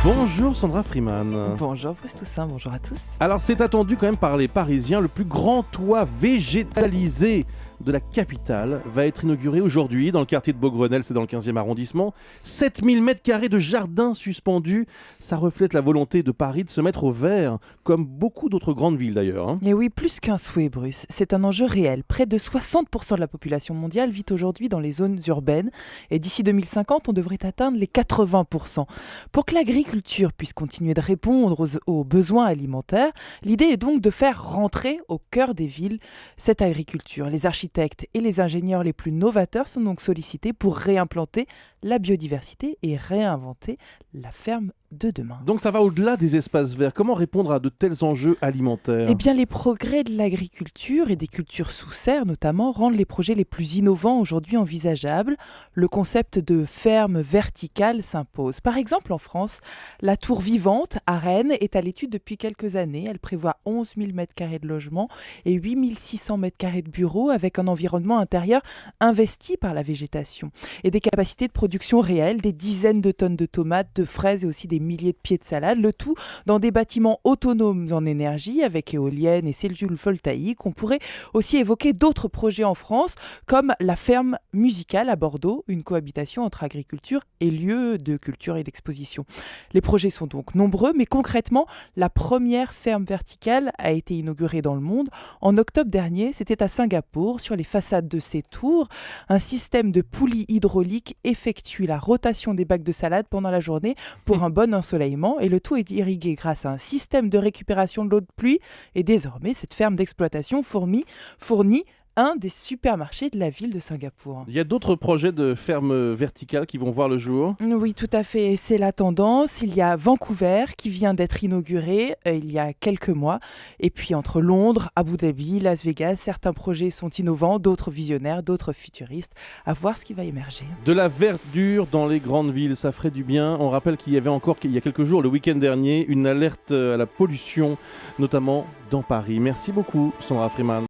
Bonjour Sandra Freeman. Bonjour Bruce Toussaint, bonjour à tous. Alors c'est attendu quand même par les Parisiens, le plus grand toit végétalisé de la capitale va être inauguré aujourd'hui dans le quartier de Beaugrenelle, c'est dans le 15e arrondissement. 7000 m² de jardins suspendus, ça reflète la volonté de Paris de se mettre au vert, comme beaucoup d'autres grandes villes d'ailleurs. Et oui, plus qu'un souhait Bruce, c'est un enjeu réel. Près de 60% de la population mondiale vit aujourd'hui dans les zones urbaines et d'ici 2050, on devrait atteindre les 80%. Pour que l'agriculture puisse continuer de répondre aux besoins alimentaires, l'idée est donc de faire rentrer au cœur des villes cette agriculture. Les architectes et les ingénieurs les plus novateurs sont donc sollicités pour réimplanter la biodiversité et réinventer la ferme de demain. Donc ça va au-delà des espaces verts. Comment répondre à de tels enjeux alimentaires ? Eh bien, les progrès de l'agriculture et des cultures sous serre notamment rendent les projets les plus innovants aujourd'hui envisageables. Le concept de ferme verticale s'impose. Par exemple, en France, la tour vivante à Rennes est à l'étude depuis quelques années. Elle prévoit 11 000 m² de logements et 8 600 m² de bureaux avec un environnement intérieur investi par la végétation et des capacités de production réelles, des dizaines de tonnes de tomates, de fraises et aussi des milliers de pieds de salade, le tout dans des bâtiments autonomes en énergie avec éoliennes et cellules voltaïques. On pourrait aussi évoquer d'autres projets en France comme la ferme musicale à Bordeaux, une cohabitation entre agriculture et lieux de culture et d'exposition. Les projets sont donc nombreux, mais concrètement, la première ferme verticale a été inaugurée dans le monde en octobre dernier. C'était à Singapour. Sur les façades de ces tours, un système de poulies hydrauliques effectue la rotation des bacs de salade pendant la journée pour un bon ensoleillement, et le tout est irrigué grâce à un système de récupération de l'eau de pluie. Et désormais, cette ferme d'exploitation fournit un des supermarchés de la ville de Singapour. Il y a d'autres projets de fermes verticales qui vont voir le jour ? Oui, tout à fait, c'est la tendance. Il y a Vancouver qui vient d'être inauguré il y a quelques mois. Et puis entre Londres, Abu Dhabi, Las Vegas, certains projets sont innovants, d'autres visionnaires, d'autres futuristes. À voir ce qui va émerger. De la verdure dans les grandes villes, ça ferait du bien. On rappelle qu'il y avait encore, il y a quelques jours, le week-end dernier, une alerte à la pollution, notamment dans Paris. Merci beaucoup, Sandra Freeman.